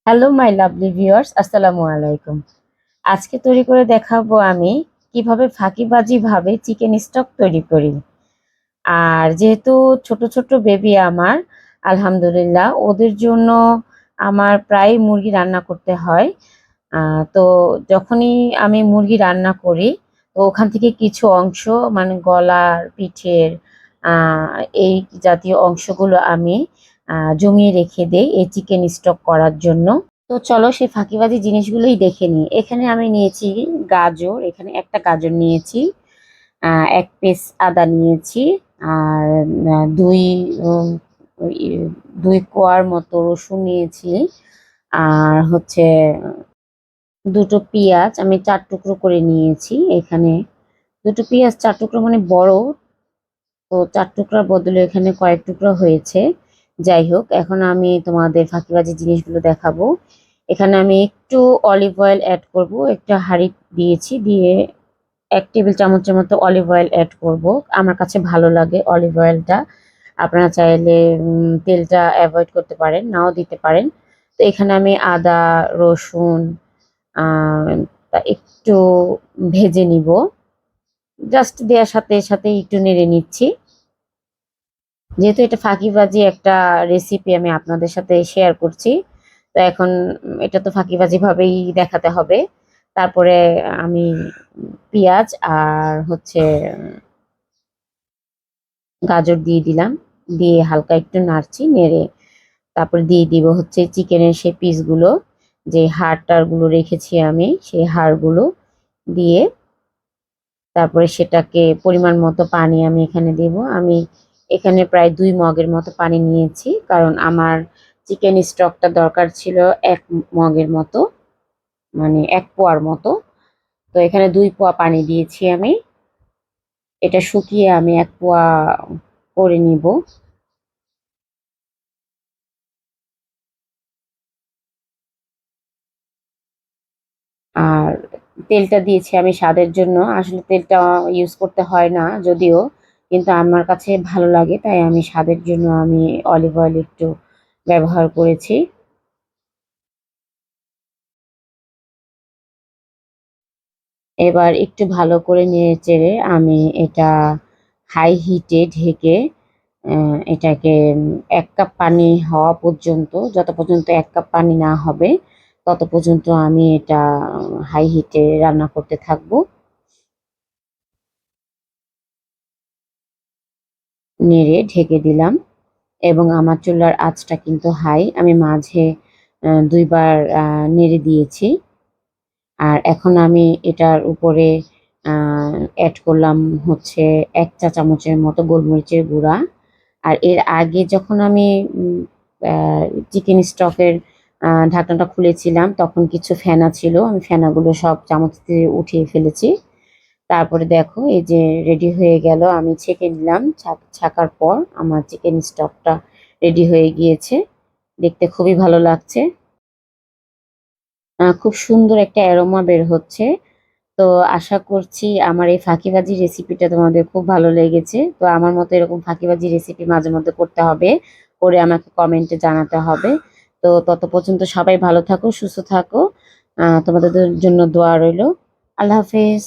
Hello my lovely viewers, আসসালামু আলাইকুম। আজকে তৈরি করে দেখাবো আমি কিভাবে ফাঁকিবাজি ভাবে চিকেন স্টক তৈরি করি। আর যেহেতু ছোট ছোট বেবি আমার, আলহামদুলিল্লাহ ওদের জন্য আমার প্রায় মুরগি রান্না করতে হয়। তো যখনই আমি মুরগি রান্না করি, তো ওখান থেকে কিছু অংশ মানে গলার, পিঠের এই জাতীয় অংশগুলো আমি জমিয়ে রেখে দেই এই চিকেন স্টক করার জন্য। তো চলো সেই ফাঁকিবাজি জিনিসগুলোই দেখে নিই। এখানে আমি নিয়েছি গাজর, এখানে একটা গাজর নিয়েছি, এক পিস আদা নিয়েছি, আর দুই ওই দুই কোয়ার মতো রসুন নিয়েছি, আর হচ্ছে দুটো পেঁয়াজ আমি 4 টুকরো করে নিয়েছি। এখানে দুটো পেঁয়াজ 4 টুকরো মানে বড়, তো 4 টুকরার বদলে এখানে কয়েক টুকরো হয়েছে। যাই হোক, এখন আমি তোমাদের ফাঁকিবাজি জিনিসগুলো দেখাবো। এখানে আমি একটু অলিভ অয়েল অ্যাড করব, একটা হাঁড়ি দিয়েছি, দিয়ে 1 টেবিল চামচের মতো অলিভ অয়েল অ্যাড করব। আমার কাছে ভালো লাগে অলিভ অয়েলটা। আপনারা চাইলে তেলটা অ্যাভয়েড করতে পারেন, নাও দিতে পারেন। তো এখানে আমি আদা, রসুন তা একটু ভেজে নিব। জাস্ট দেওয়ার সাথে সাথে একটু নেড়ে নিচ্ছি। যেহেতু এটা ফাঁকিবাজি একটা রেসিপি আমি আপনাদের সাথে শেয়ার করছি, তো এখন এটা তো ফাঁকিবাজি ভাবেই দেখাতে হবে। তারপরে আমি পেঁয়াজ আর হচ্ছে গাজর দিয়ে দিলাম, দিয়ে হালকা একটু নাড়ছি, নেড়ে তারপরে দিয়ে দিব হচ্ছে চিকেনের সেই পিসগুলো, যে হাড়-টাড়গুলো রেখেছি আমি, সেই হাড়গুলো দিয়ে তারপরে সেটাকে পরিমাণ মতো পানি আমি এখানে দেব। আমি এখানে প্রায় 2 মগের মতো পানি নিয়েছি, কারণ আমার চিকেন স্টকটা দরকার ছিল 1 মগের মতো, মানে 1 পোয়ার মতো। তো এখানে 2 পোয়া পানি দিয়েছি আমি। এটা শুকিয়ে আমি 1 পোয়া করে নিব। আর তেলটা দিয়েছি আমি স্বাদের জন্য। আসলে তেলটা ইউজ করতে হয় না যদিও, কিন্তু আমার কাছে ভালো লাগে তাই আমি স্বাদের জন্য আমি অলিভ অয়েল একটু ব্যবহার করেছি। এবার একটু ভালো করে নেড়ে-চেড়ে আমি এটা হাই হিটে ঢেকে এটাকে ১ কাপ পানি হওয়া পর্যন্ত, যত পর্যন্ত ১ কাপ পানি না হবে তত পর্যন্ত আমি এটা হাই হিটে রান্না করতে থাকবো। নেড়ে ঢেকে দিলাম এবং আমার চুলার আঁচটা কিন্তু হাই। আমি মাঝে ২ বার নেড়ে দিয়েছি। আর এখন আমি এটার উপরে আ এড করলাম হচ্ছে ১ চা চামচের মতো গোলমরিচের গুঁড়া। আর এর আগে যখন আমি উম আ চিকেন স্টকের ঢাকনাটা খুলেছিলাম, তখন কিছু ফেনা ছিল। আমি ফেনাগুলো সব চামচ দিয়ে উঠিয়ে ফেলেছি। তারপরে দেখো এই যে রেডি হয়ে গেল। আমি ছেঁকে নিলাম। ছাঁকার পর আমার চিকেন স্টকটা রেডি হয়ে গিয়েছে। দেখতে খুবই ভালো লাগছে। খুব সুন্দর একটা অ্যারোমা বের হচ্ছে। তো আশা করছি আমার এই ফাঁকিবাজি রেসিপিটা তোমাদের খুব ভালো লেগেছে। তো আমার মতো এরকম ফাঁকিবাজি রেসিপি মাঝে মধ্যে করতে হবে। করে আমাকে কমেন্টে জানাতে হবে। তো তত পর্যন্ত সবাই ভালো থাকো, সুস্থ থাকো। তোমাদের জন্য দোয়া রইলো। আল্লাহ হাফেজ।